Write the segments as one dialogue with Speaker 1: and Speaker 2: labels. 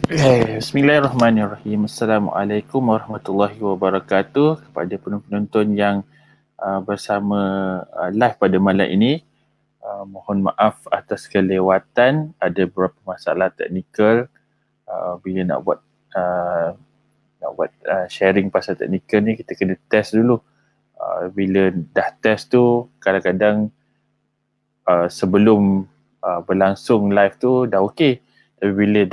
Speaker 1: Bismillahirrahmanirrahim. Assalamualaikum warahmatullahi wabarakatuh kepada penonton yang bersama live pada malam ini. Mohon maaf atas kelewatan, ada beberapa masalah teknikal bila nak buat sharing pasal teknikal ni, kita kena test dulu. Bila dah test tu, kadang-kadang sebelum berlangsung live tu dah okey, tapi bila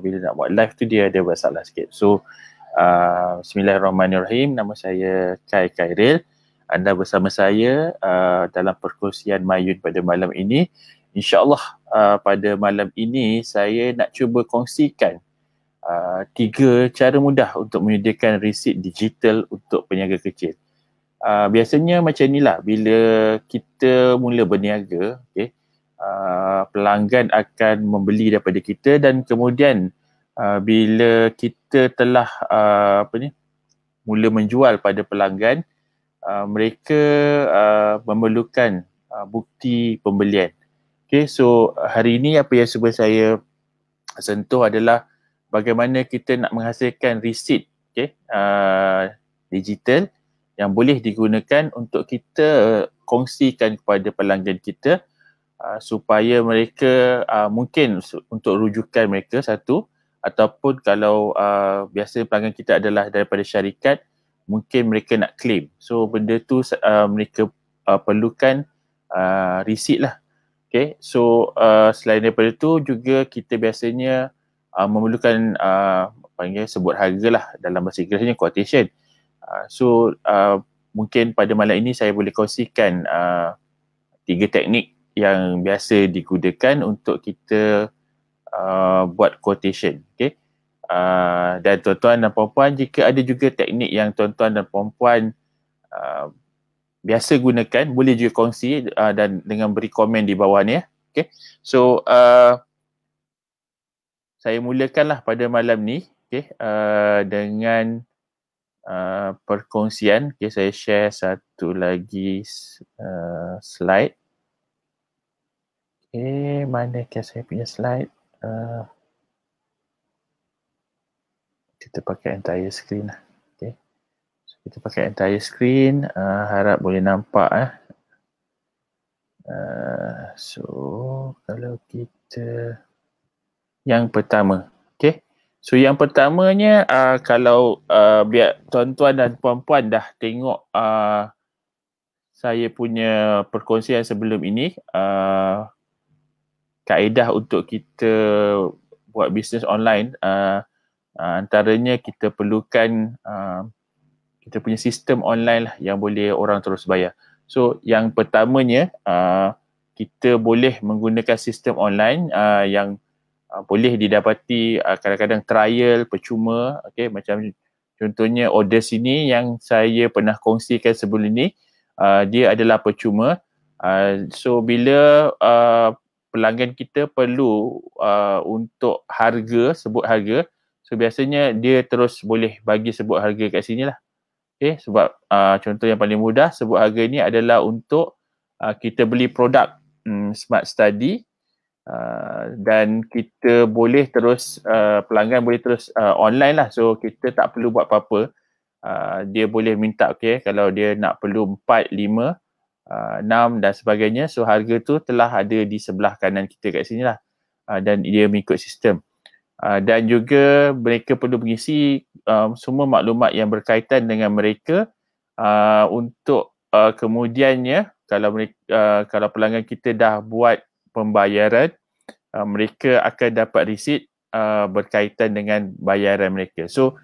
Speaker 1: nak buat live tu dia ada masalah sikit. So Bismillahirrahmanirrahim. Nama saya Kai Khairil. Anda bersama saya dalam perkongsian Mayun pada malam ini. InsyaAllah pada malam ini saya nak cuba kongsikan 3 cara mudah untuk menyediakan resit digital untuk peniaga kecil. Biasanya macam inilah, bila kita mula berniaga, pelanggan akan membeli daripada kita dan kemudian bila kita telah mula menjual pada pelanggan, mereka memerlukan bukti pembelian. So hari ini apa yang cuba saya sentuh adalah bagaimana kita nak menghasilkan resit digital yang boleh digunakan untuk kita kongsikan kepada pelanggan kita supaya mereka mungkin untuk rujukan mereka satu, ataupun kalau biasa pelanggan kita adalah daripada syarikat, mungkin mereka nak claim. So benda tu mereka perlukan resit lah. So selain daripada tu juga kita biasanya memerlukan panggil sebut harga lah, dalam bahasa Inggerisnya quotation. So mungkin pada malam ini saya boleh kongsikan 3 teknik yang biasa digunakan untuk kita buat quotation. Dan tuan-tuan dan puan-puan, jika ada juga teknik yang tuan-tuan dan puan-puan biasa gunakan, boleh juga kongsi dan dengan beri komen di bawah ni. So saya mulakanlah pada malam ni dengan perkongsian. Saya share satu lagi slide. Manakah saya punya slide? Kita pakai entire screen lah. So, kita pakai entire screen. Harap boleh nampak. So kalau kita yang pertama, so yang pertamanya, kalau biar tuan-tuan dan puan-puan dah tengok saya punya perkongsian sebelum ini, kaedah untuk kita buat bisnes online, antaranya kita perlukan kita punya sistem online lah yang boleh orang terus bayar. So yang pertamanya, kita boleh menggunakan sistem online yang boleh didapati kadang-kadang trial percuma. Macam contohnya order sini yang saya pernah kongsikan sebelum ini, dia adalah percuma. So bila pelanggan kita perlu untuk harga, sebut harga, so biasanya dia terus boleh bagi sebut harga kat sini lah. Sebab contoh yang paling mudah sebut harga ni adalah untuk kita beli produk Smart Study, dan kita boleh terus pelanggan boleh terus online lah. So kita tak perlu buat apa-apa. Dia boleh minta kalau dia nak perlu 4, 5, 6 dan sebagainya. So harga tu telah ada di sebelah kanan kita kat sini lah, dan dia mengikut sistem. Dan juga mereka perlu mengisi semua maklumat yang berkaitan dengan mereka untuk kemudiannya kalau pelanggan kita dah buat pembayaran, mereka akan dapat resit berkaitan dengan bayaran mereka. So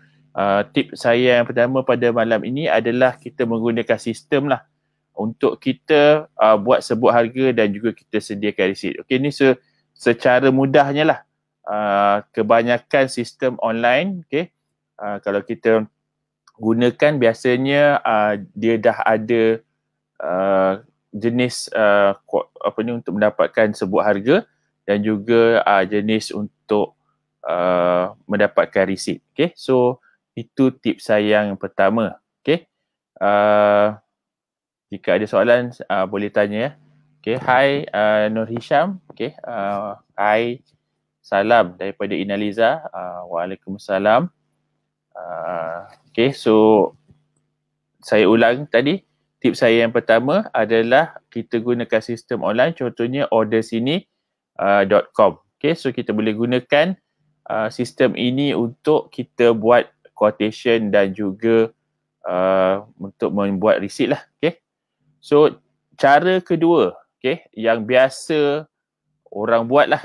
Speaker 1: tip saya yang pertama pada malam ini adalah kita menggunakan sistem lah untuk kita buat sebut harga dan juga kita sediakan resit. Ni secara mudahnya lah. Kebanyakan sistem online, kalau kita gunakan, biasanya dia dah ada jenis untuk mendapatkan sebut harga dan juga jenis untuk mendapatkan resit. So itu tips saya yang pertama. Jika ada soalan boleh tanya. Hai Nur Hisham. Hai, salam daripada Inaliza. Waalaikumsalam. Okay, so saya ulang tadi. Tips saya yang pertama adalah kita gunakan sistem online, contohnya ordersini.com. Okay, so kita boleh gunakan sistem ini untuk kita buat quotation dan juga untuk membuat receipt lah. Okay, so cara kedua, okay, yang biasa orang buat lah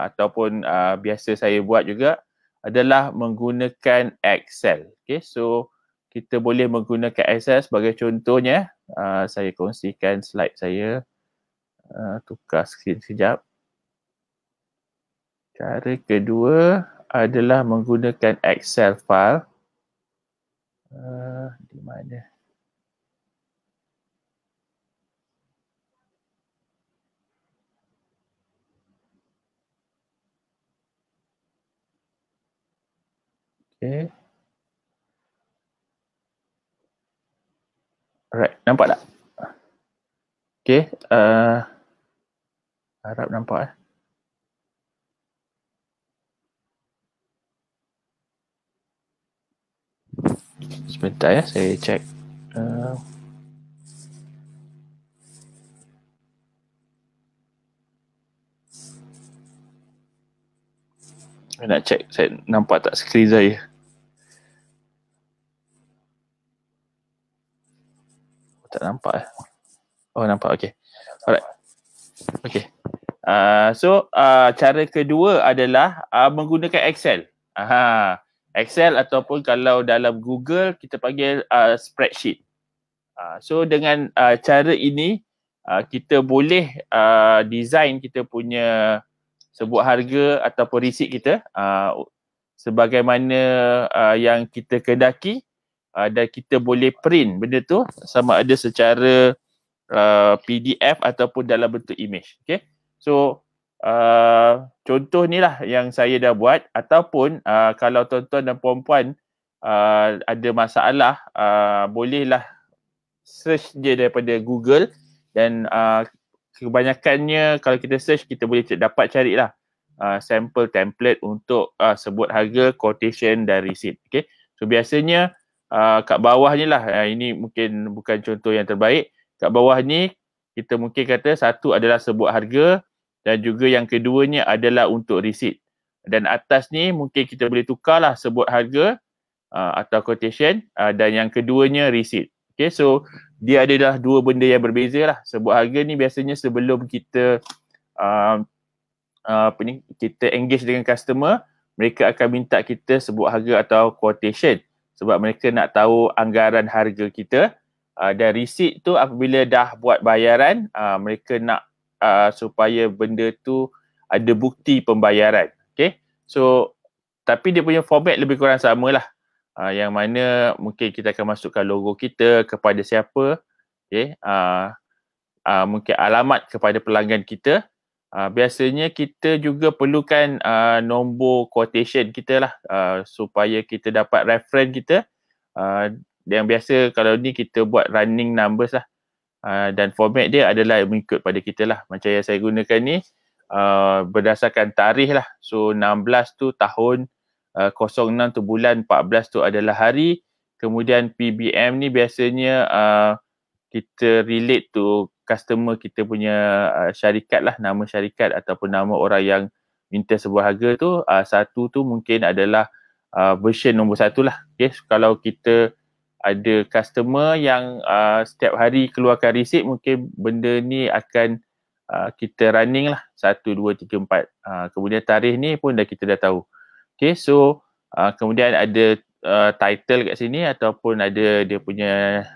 Speaker 1: ataupun biasa saya buat juga adalah menggunakan Excel. Okay, so kita boleh menggunakan Excel sebagai contohnya. Saya kongsikan slide saya. Tukar skrin sekejap. Cara kedua adalah menggunakan Excel file. Di mana? Okay. Alright, nampak tak? Okay. Harap nampak. Sebentar ya, saya cek. Saya nak cek, saya nampak tak skrin saya? Tak nampak. Oh, nampak. Okay. Alright. Okay. So, cara kedua adalah menggunakan Excel. Excel ataupun kalau dalam Google kita panggil spreadsheet. So, dengan cara ini kita boleh design kita punya sebuah harga ataupun receipt kita sebagaimana yang kita kendaki dan kita boleh print benda tu sama ada secara PDF ataupun dalam bentuk image. Okay. So contoh ni lah yang saya dah buat ataupun kalau tuan-tuan dan puan-puan ada masalah bolehlah search je daripada Google dan kebanyakannya kalau kita search kita boleh dapat carilah sampel template untuk sebut harga, quotation dan receipt. Okay. So biasanya kat bawah ni lah, ini mungkin bukan contoh yang terbaik. Kat bawah ni kita mungkin kata satu adalah sebut harga dan juga yang keduanya adalah untuk receipt. Dan atas ni mungkin kita boleh tukarlah sebut harga atau quotation dan yang keduanya receipt. Okay, so dia adalah dua benda yang berbeza lah. Sebut harga ni biasanya sebelum kita kita engage dengan customer, mereka akan minta kita sebut harga atau quotation sebab mereka nak tahu anggaran harga kita. Dan receipt tu apabila dah buat bayaran, mereka nak supaya benda tu ada bukti pembayaran. Okay, so tapi dia punya format lebih kurang sama lah. Yang mana mungkin kita akan masukkan logo kita, kepada siapa, okay, mungkin alamat kepada pelanggan kita. Biasanya kita juga perlukan nombor quotation kita lah supaya kita dapat reference kita. Yang biasa kalau ni kita buat running numbers lah. Dan format dia adalah mengikut pada kita lah. Macam yang saya gunakan ni berdasarkan tarikh lah. So 16 tu tahun, 06 tu bulan, 14 tu adalah hari. Kemudian PBM ni biasanya kita relate to customer kita punya syarikat lah, nama syarikat ataupun nama orang yang minta sebuah harga tu. Satu tu mungkin adalah version nombor satu lah. Okay, so, kalau kita ada customer yang setiap hari keluarkan receipt, mungkin benda ni akan kita running lah 1, 2, 3, 4. Kemudian tarikh ni pun kita dah tahu. Okay, so kemudian ada title kat sini ataupun ada dia punya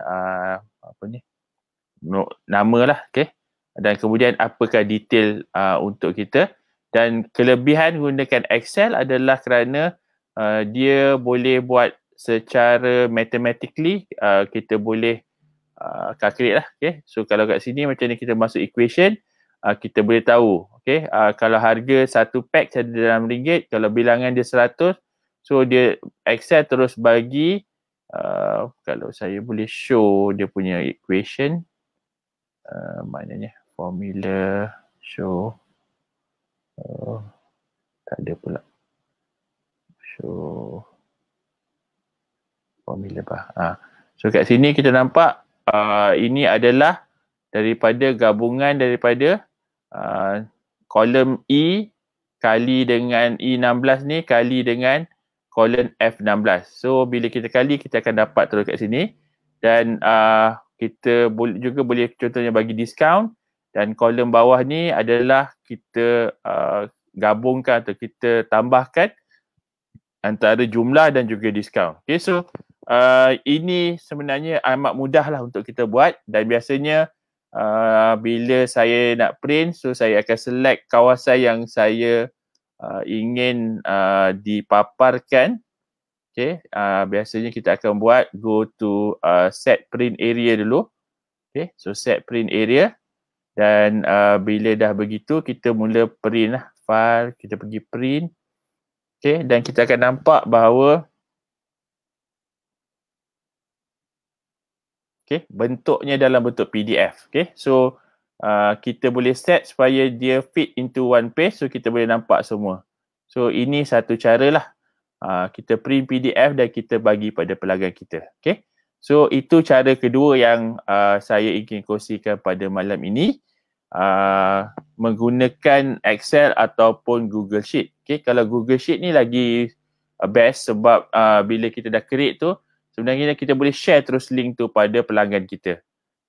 Speaker 1: nama lah. Okay, dan kemudian apakah detail untuk kita. Dan kelebihan gunakan Excel adalah kerana dia boleh buat secara mathematically, kita boleh calculate lah. Okay, so kalau kat sini macam ni kita masuk equation, kita boleh tahu. Okay, kalau harga satu pack ada RM6, kalau bilangan dia 100, so dia Excel terus bagi, kalau saya boleh show dia punya equation, maknanya formula show Tak ada pula. Show formula bar. So kat sini kita nampak ini adalah daripada gabungan daripada kolom E kali dengan E16 ni kali dengan kolom F16. So bila kita kali, kita akan dapat terus kat sini. Dan kita juga boleh contohnya bagi diskaun. Dan kolom bawah ni adalah kita gabungkan atau kita tambahkan antara jumlah dan juga diskaun. Okay, so ini sebenarnya amat mudah lah untuk kita buat. Dan biasanya bila saya nak print, so saya akan select kawasan yang saya ingin dipaparkan. Okay, biasanya kita akan buat go to set print area dulu. Okay, so set print area. Dan bila dah begitu, kita mula print lah. File, kita pergi print. Okay, dan kita akan nampak bahawa okay, bentuknya dalam bentuk PDF. Okay, so kita boleh set supaya dia fit into one page, so kita boleh nampak semua. So ini satu cara lah. Kita print PDF dan kita bagi pada pelanggan kita. Okay, so itu cara kedua yang saya ingin kongsikan pada malam ini. Menggunakan Excel ataupun Google Sheet. Okay, kalau Google Sheet ni lagi best sebab bila kita dah create tu, sebenarnya kita boleh share terus link tu pada pelanggan kita.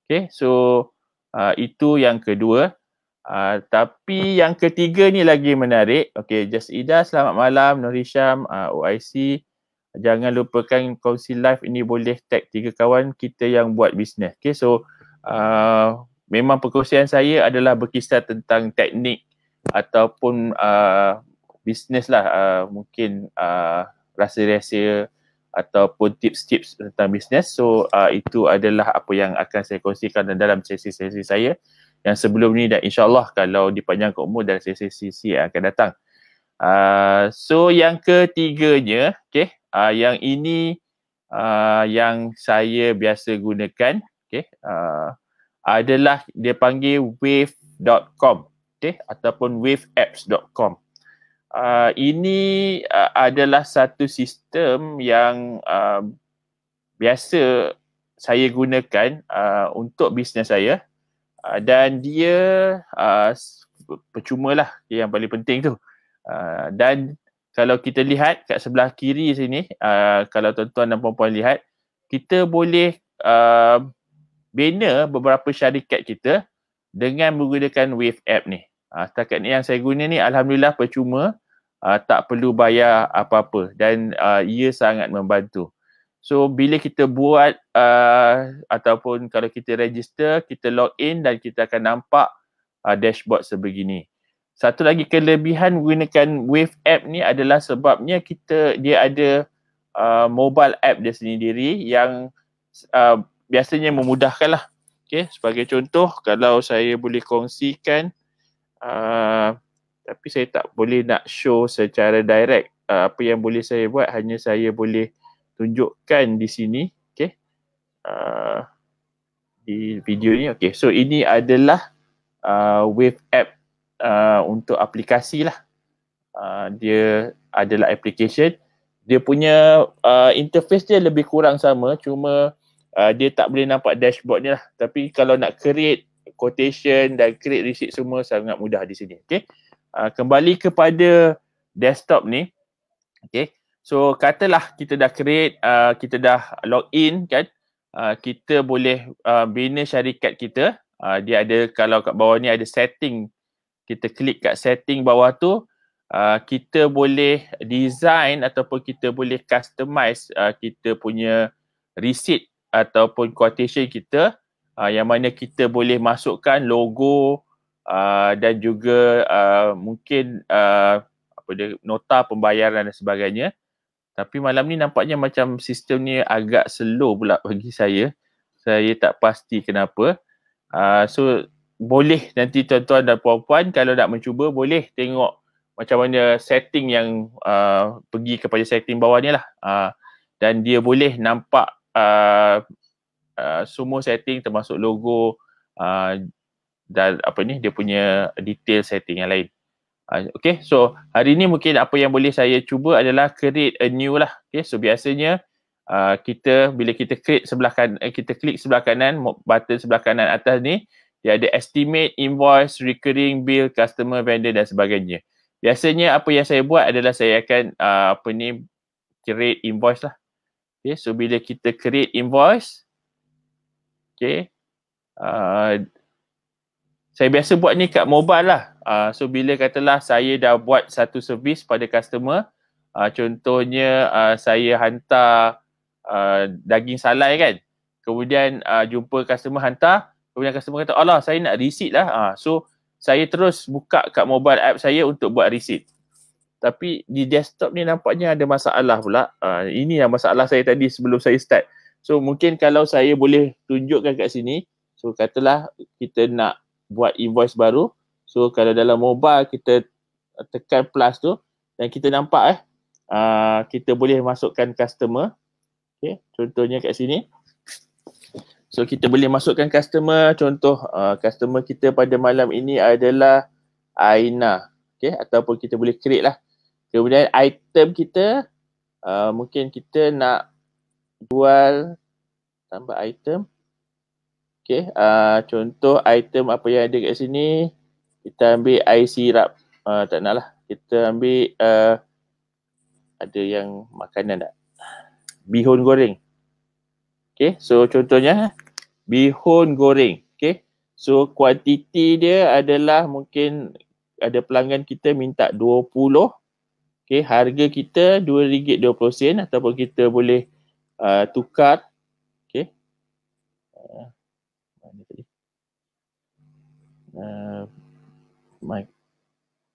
Speaker 1: Okay, so itu yang kedua. Tapi yang ketiga ni lagi menarik. Okay, Just Ida, selamat malam. Nur Hisham, OIC. Jangan lupakan kongsi live ini, boleh tag 3 kawan kita yang buat bisnes. Okay, so memang perkongsian saya adalah berkisar tentang teknik ataupun bisnes lah. Mungkin rahsia-rahsia ataupun tips-tips tentang bisnes. So itu adalah apa yang akan saya kongsikan dalam sesi-sesi saya yang sebelum ni, dan insyaAllah kalau dipanjangkan umur dalam sesi-sesi yang akan datang. So yang ketiganya, okay, yang ini yang saya biasa gunakan, okay, adalah dia panggil wave.com, okay, ataupun waveapps.com. Ini adalah satu sistem yang biasa saya gunakan untuk bisnes saya. Dan dia percuma lah, yang paling penting tu. Dan kalau kita lihat kat sebelah kiri sini, kalau tuan-tuan dan puan-puan lihat, kita boleh bina beberapa syarikat kita dengan menggunakan Wave App ni. Setakat ni yang saya guna ni, alhamdulillah percuma, tak perlu bayar apa-apa, dan ia sangat membantu. So bila kita buat ataupun kalau kita register, kita log in dan kita akan nampak dashboard sebegini. Satu lagi kelebihan menggunakan Wave App ni adalah sebabnya dia ada mobile app dia sendiri yang biasanya memudahkan lah. Okay, sebagai contoh, kalau saya boleh kongsikan, tapi saya tak boleh nak show secara direct apa yang boleh saya buat, hanya saya boleh tunjukkan di sini, okay, di video ni. Okay, so ini adalah Wave App untuk aplikasi lah. Dia adalah application. Dia punya interface dia lebih kurang sama, cuma dia tak boleh nampak dashboard ni lah. Tapi kalau nak create quotation dan create receipt semua sangat mudah di sini. Okay, kembali kepada desktop ni. Okay, so katalah kita dah create, kita dah log in kan, kita boleh bina syarikat kita. Dia ada, kalau kat bawah ni ada setting, kita klik kat setting bawah tu, kita boleh design ataupun kita boleh customize kita punya receipt ataupun quotation kita, yang mana kita boleh masukkan logo dan juga mungkin nota pembayaran dan sebagainya. Tapi malam ni nampaknya macam sistem ni agak slow pula bagi saya. Saya tak pasti kenapa. So boleh nanti tuan-tuan dan puan-puan kalau nak mencuba, boleh tengok macam mana setting yang pergi kepada setting bawah ni lah. Dan dia boleh nampak semua setting termasuk logo dan dia punya detail setting yang lain. Okay, so hari ni mungkin apa yang boleh saya cuba adalah create a new lah. Okay, so biasanya kita bila kita create kita klik sebelah kanan, button sebelah kanan atas ni, dia ada estimate, invoice, recurring bill, customer, vendor dan sebagainya. Biasanya apa yang saya buat adalah saya akan create invoice lah. Okay, so bila kita create invoice, okay, saya biasa buat ni kat mobile lah. So bila katalah saya dah buat satu servis pada customer, contohnya saya hantar daging salai kan. Kemudian jumpa customer hantar, kemudian customer kata, "Alah, saya nak receipt lah." So saya terus buka kat mobile app saya untuk buat receipt. Tapi di desktop ni nampaknya ada masalah pula. Ini yang masalah saya tadi sebelum saya start. So mungkin kalau saya boleh tunjukkan kat sini, so katalah kita nak buat invoice baru. So kalau dalam mobile kita tekan plus tu dan kita nampak kita boleh masukkan customer. Okay, contohnya kat sini. So kita boleh masukkan customer. Contoh customer kita pada malam ini adalah Aina. Okay, ataupun kita boleh create lah. Kemudian item kita mungkin kita nak jual tambah item. Okay, contoh item apa yang ada kat sini, kita ambil air sirap. Tak nak lah, kita ambil ada yang makanan tak? Bihun goreng. Okay, so contohnya bihun goreng. Okay, so kuantiti dia adalah mungkin ada pelanggan kita minta 20. Okay, harga kita RM2.20 ataupun kita boleh tukar. Okay. Mana tadi?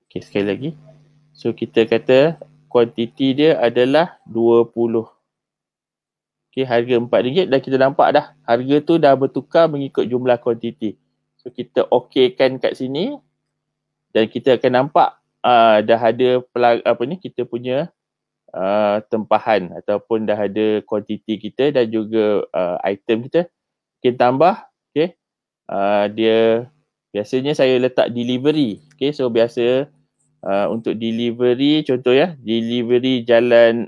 Speaker 1: Okay, sekali lagi. So kita kata kuantiti dia adalah 20. Okay, harga RM4 dan kita nampak dah harga tu dah bertukar mengikut jumlah kuantiti. So kita okeykan kat sini dan kita akan nampak dah ada kita punya tempahan ataupun dah ada kuantiti kita dan juga item kita. Kita tambah, okay. Dia biasanya saya letak delivery. Okay, so biasa untuk delivery, contoh ya, delivery jalan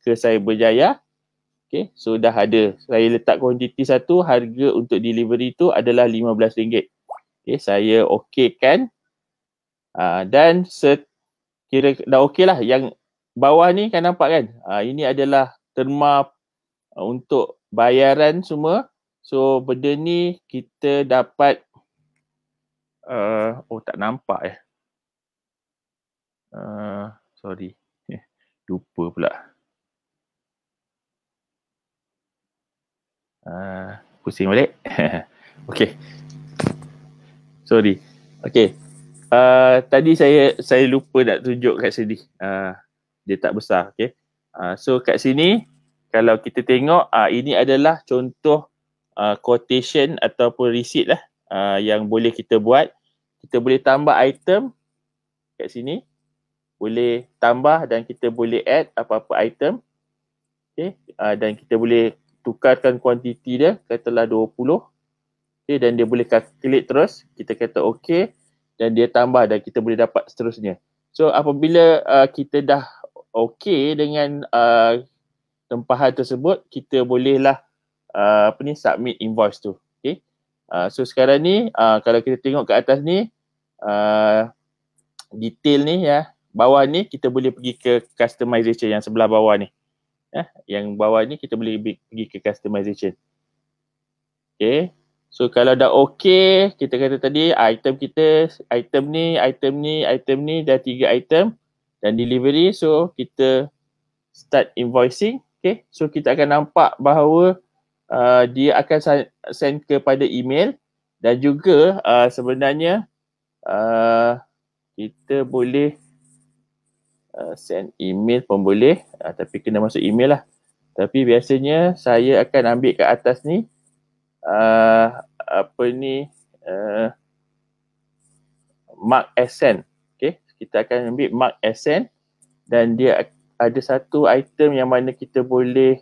Speaker 1: ke Cyberjaya. Okay, so dah ada. Saya letak kuantiti satu, harga untuk delivery tu adalah RM15. Okay, saya okeykan. Dan kira dah okey lah. Yang bawah ni kan nampak kan? Ini adalah terma untuk bayaran semua. So benda ni kita dapat tak nampak sorry. Lupa pula. Pusing balik. Okay. Sorry. Okay. Tadi saya lupa nak tunjuk kat sini. Dia tak besar. Okay. So kat sini, kalau kita tengok, ini adalah contoh quotation ataupun receipt lah yang boleh kita buat. Kita boleh tambah item kat sini. Boleh tambah dan kita boleh add apa-apa item. Okay. Dan kita boleh tukarkan kuantiti dia, katalah 20. Okay, dan dia boleh calculate terus. Kita kata okay dan dia tambah dan kita boleh dapat seterusnya. So apabila kita dah okay dengan tempahan tersebut, kita bolehlah submit invoice tu. Okay. So sekarang ni kalau kita tengok ke atas ni, detail ni ya, bawah ni kita boleh pergi ke customization yang sebelah bawah ni. Yang bawah ni kita boleh pergi ke customization. Okay. So kalau dah okay, kita kata tadi item kita, item ni, dah 3 item dan delivery. So kita start invoicing. Okay. So kita akan nampak bahawa dia akan send kepada email dan juga sebenarnya kita boleh send email pun boleh, tapi kena masuk email lah. Tapi biasanya saya akan ambil kat atas ni mark as send. Okay, kita akan ambil mark as send dan dia ada satu item yang mana kita boleh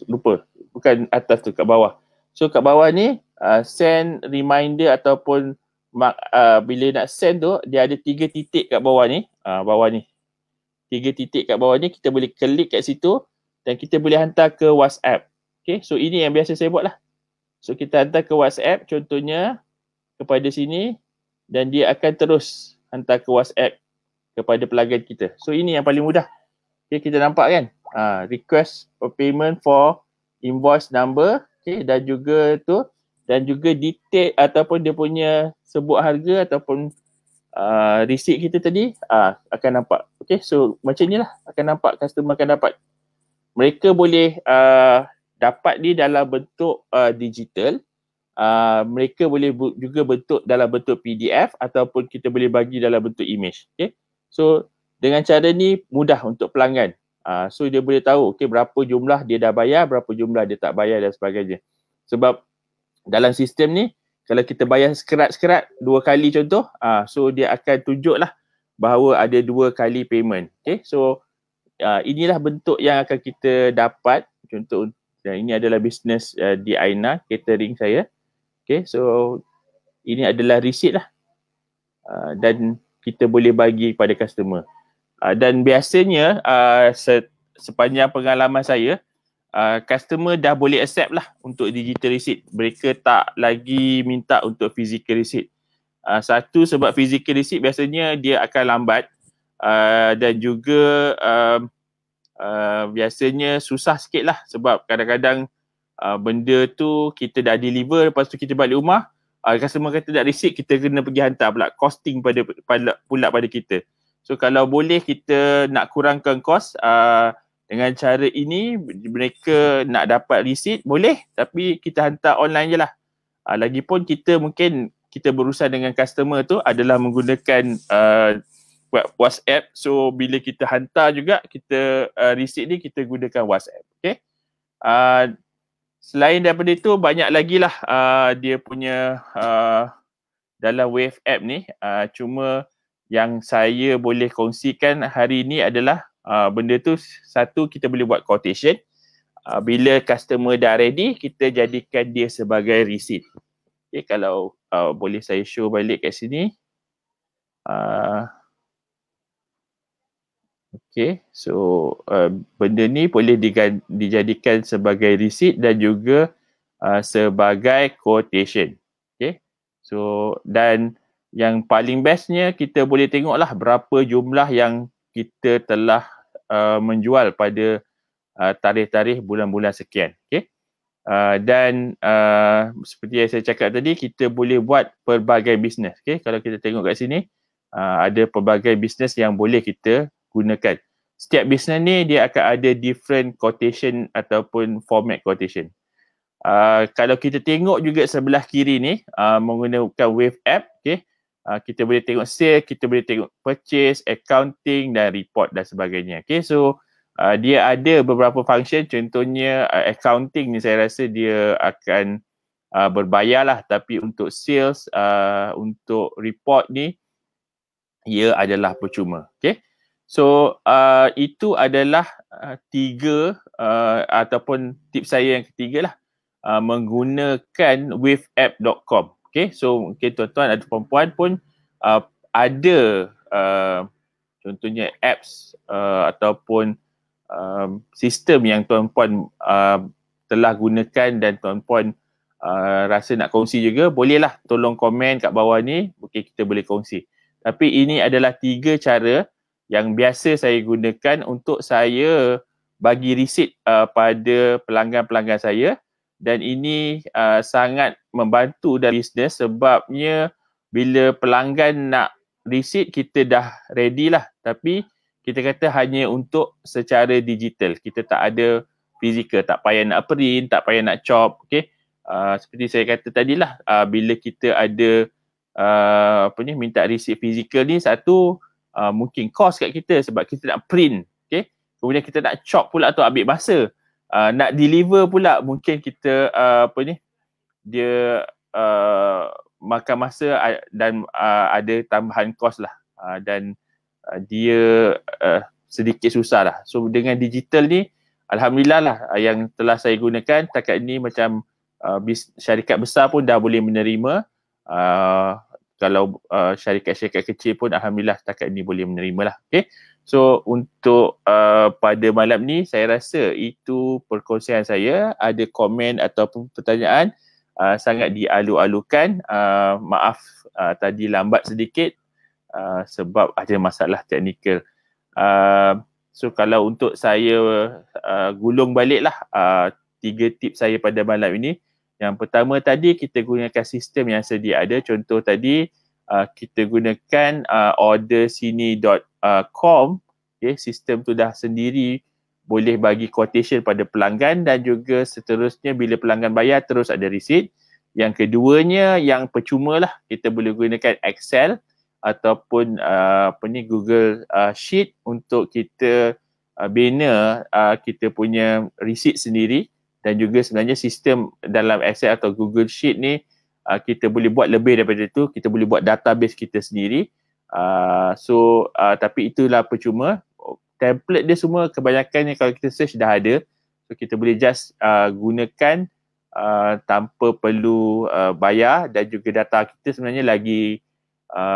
Speaker 1: lupa, bukan atas tu, kat bawah. So kat bawah ni send reminder ataupun bila nak send tu, dia ada 3 titik kat bawah ni. Bawah ni. 3 titik kat bawah ni, kita boleh klik kat situ dan kita boleh hantar ke WhatsApp. Okay, so ini yang biasa saya buat lah. So kita hantar ke WhatsApp contohnya kepada sini dan dia akan terus hantar ke WhatsApp kepada pelanggan kita. So ini yang paling mudah. Okay, kita nampak kan? Request for payment for invoice number, okay, dan juga detail ataupun dia punya sebut harga ataupun receipt kita tadi akan nampak. Okay, so macam ni lah akan nampak, customer akan dapat. Mereka boleh dapat ni dalam bentuk digital. Mereka boleh juga bentuk dalam bentuk PDF ataupun kita boleh bagi dalam bentuk image. Okay, so dengan cara ni mudah untuk pelanggan. So dia boleh tahu okay, berapa jumlah dia dah bayar, berapa jumlah dia tak bayar dan sebagainya. Sebab dalam sistem ni kalau kita bayar sekerat-sekerat 2 kali contoh, so dia akan tunjuklah bahawa ada 2 kali payment. Okay, so inilah bentuk yang akan kita dapat. Contoh ini adalah bisnes di Aina catering saya. Okay, so ini adalah receipt lah dan kita boleh bagi kepada customer. Dan biasanya sepanjang pengalaman saya, customer dah boleh accept lah untuk digital receipt. Mereka tak lagi minta untuk physical receipt. Satu, sebab physical receipt biasanya dia akan lambat dan juga biasanya susah sikit lah sebab kadang-kadang benda tu kita dah deliver, lepas tu kita balik rumah, customer kata tak receipt, kita kena pergi hantar pula, costing pula pada kita. So kalau boleh kita nak kurangkan kos, dengan cara ini mereka nak dapat receipt boleh, tapi kita hantar online je lah. Lagipun kita mungkin kita berurusan dengan customer tu adalah menggunakan WhatsApp. So bila kita hantar juga kita receipt ni kita gunakan WhatsApp. Okay. Selain daripada itu banyak lagi lah dia punya dalam Wave app ni. Cuma yang saya boleh kongsikan hari ni adalah benda tu, satu, kita boleh buat quotation. Bila customer dah ready, kita jadikan dia sebagai receipt. Okay, kalau boleh saya show balik kat sini. Okay, so benda ni boleh dijadikan sebagai receipt dan juga sebagai quotation. Okay, so dan yang paling bestnya kita boleh tengoklah berapa jumlah yang kita telah menjual pada tarikh-tarikh bulan-bulan sekian. Okay. Dan seperti yang saya cakap tadi, kita boleh buat pelbagai bisnes. Okay. Kalau kita tengok kat sini, ada pelbagai bisnes yang boleh kita gunakan. Setiap bisnes ni dia akan ada different quotation ataupun format quotation. Kalau kita tengok juga sebelah kiri ni, menggunakan Wave app, okay, kita boleh tengok sale, kita boleh tengok purchase, accounting dan report dan sebagainya. Okay, so dia ada beberapa function, contohnya accounting ni saya rasa dia akan berbayar lah, tapi untuk sales, untuk report ni ia adalah percuma. Okay, so itu adalah 3 ataupun tips saya yang ketiga lah, menggunakan waveapp.com. Okay, so mungkin tuan-tuan atau perempuan pun ada contohnya apps ataupun sistem yang tuan-puan telah gunakan dan tuan-puan rasa nak kongsi juga, bolehlah tolong komen kat bawah ni, mungkin kita boleh kongsi. Tapi ini adalah 3 cara yang biasa saya gunakan untuk saya bagi receipt pada pelanggan-pelanggan saya. Dan ini sangat membantu dalam bisnes, sebabnya bila pelanggan nak receipt kita dah ready lah, tapi kita kata hanya untuk secara digital, kita tak ada fizikal, tak payah nak print, tak payah nak chop. Okay, seperti saya kata tadilah, bila kita ada minta receipt fizikal ni, satu mungkin cost kat kita sebab kita nak print. Okay, kemudian kita nak chop pula tu ambil masa. Nak deliver pula mungkin kita dia makan masa dan ada tambahan kos lah, dan dia sedikit susah lah. So dengan digital ni, alhamdulillah lah yang telah saya gunakan takat ni macam syarikat besar pun dah boleh menerima. Kalau syarikat-syarikat kecil pun alhamdulillah setakat ni boleh menerima lah. Okay. So untuk pada malam ni saya rasa itu perkongsian saya. Ada komen ataupun pertanyaan, sangat dialu-alukan. Maaf tadi lambat sedikit sebab ada masalah teknikal. So kalau untuk saya gulung baliklah 3 tips saya pada malam ini. Yang pertama tadi kita gunakan sistem yang sedia ada. Contoh tadi kita gunakan ordersini.com. Okay, sistem tu dah sendiri boleh bagi quotation pada pelanggan dan juga seterusnya bila pelanggan bayar terus ada receipt. Yang keduanya yang percuma lah, kita boleh gunakan Excel ataupun Google Sheet untuk kita bina kita punya receipt sendiri. Dan juga sebenarnya sistem dalam Excel atau Google Sheet ni kita boleh buat lebih daripada itu. Kita boleh buat database kita sendiri. Tapi itulah percuma. Template dia semua kebanyakannya kalau kita search dah ada. So kita boleh just gunakan tanpa perlu bayar, dan juga data kita sebenarnya lagi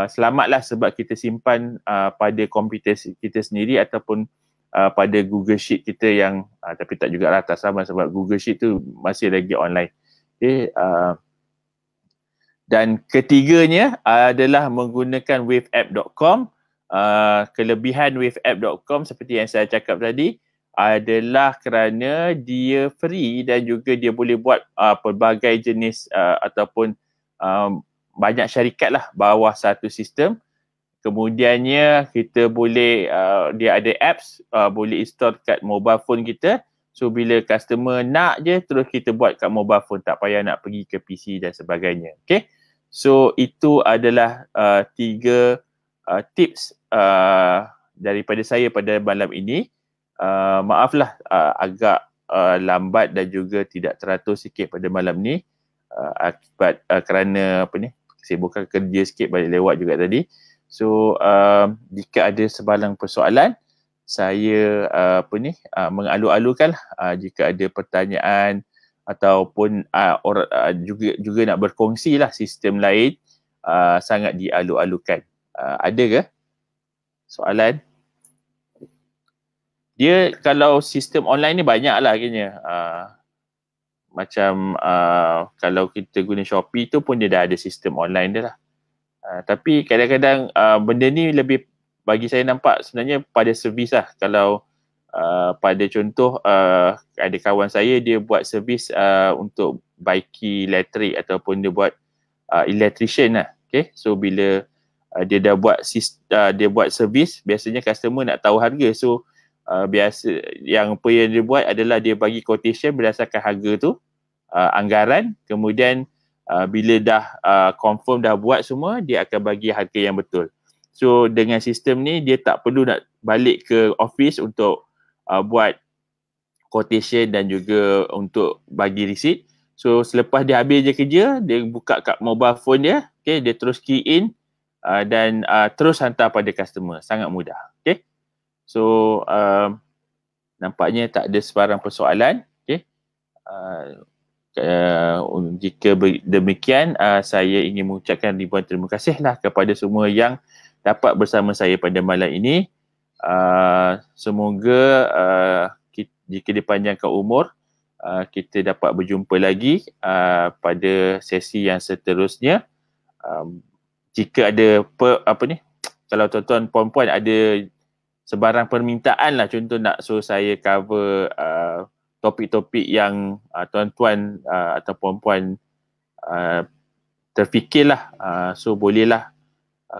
Speaker 1: selamatlah sebab kita simpan pada komputer kita sendiri ataupun pada Google Sheet kita yang tapi tak jugalah tak sama sebab Google Sheet tu masih lagi online. Okay, dan ketiganya adalah menggunakan waveapp.com. Kelebihan waveapp.com seperti yang saya cakap tadi adalah kerana dia free dan juga dia boleh buat pelbagai jenis ataupun banyak syarikat lah bawah satu sistem. Kemudiannya kita boleh dia ada apps boleh install kat mobile phone kita. So bila customer nak je terus kita buat kat mobile phone, tak payah nak pergi ke PC dan sebagainya. Okay. So itu adalah 3 tips daripada saya pada malam ini. Maaflah agak lambat dan juga tidak teratur sikit pada malam ni akibat kerana kesibukan kerja sikit balik lewat juga tadi. So jika ada sebalang persoalan, saya mengalu-alukan jika ada pertanyaan ataupun juga nak berkongsi lah sistem lain, sangat dialu-alukan. Ada ke soalan? Dia kalau sistem online ni banyak lah kayaknya. Macam kalau kita guna Shopee tu pun dia dah ada sistem online dia lah. Tapi kadang-kadang benda ni lebih bagi saya nampak sebenarnya pada servis lah. Kalau pada contoh ada kawan saya dia buat servis untuk baiki elektrik ataupun dia buat electrician lah. Okay? So bila dia dah buat servis, biasanya customer nak tahu harga. So biasa yang apa yang dia buat adalah dia bagi quotation berdasarkan harga tu, anggaran, kemudian bila dah confirm dah buat semua, dia akan bagi harga yang betul. So dengan sistem ni dia tak perlu nak balik ke office untuk buat quotation dan juga untuk bagi receipt. So selepas dia habis je kerja, dia buka kat mobile phone dia, okay, dia terus key in dan terus hantar pada customer. Sangat mudah. Okay. So nampaknya tak ada sebarang persoalan. Okay. Jika demikian, saya ingin mengucapkan ribuan terima kasihlah kepada semua yang dapat bersama saya pada malam ini. Semoga jika dipanjangkan umur, kita dapat berjumpa lagi pada sesi yang seterusnya. Jika ada kalau tuan-tuan puan-puan ada sebarang permintaan lah, contoh nak suruh saya cover topik-topik yang tuan-tuan atau puan-puan terfikirlah, so bolehlah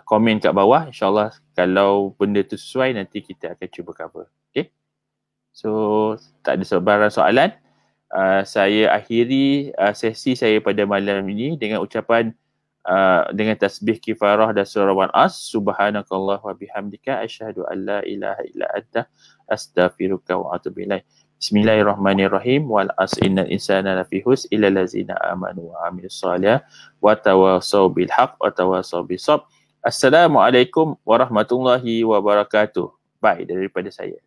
Speaker 1: komen kat bawah. InsyaAllah kalau benda tu sesuai nanti kita akan cuba cover. Okay. So tak ada sebarang soalan. Saya akhiri sesi saya pada malam ini dengan ucapan dengan tasbih kifarah dan surah An-As. Subhanakallah wa bihamdika asyhadu an la ilaha illa anta astaghfiruka wa atubu ilaik. Bismillahirrahmanirrahim. Wal asr innal insana lafi khusr illa allazina amanu wa amilus solihat wa tawasaw bil haqq wa tawasaw bis sabr. Assalamualaikum warahmatullahi wabarakatuh. Bye daripada saya.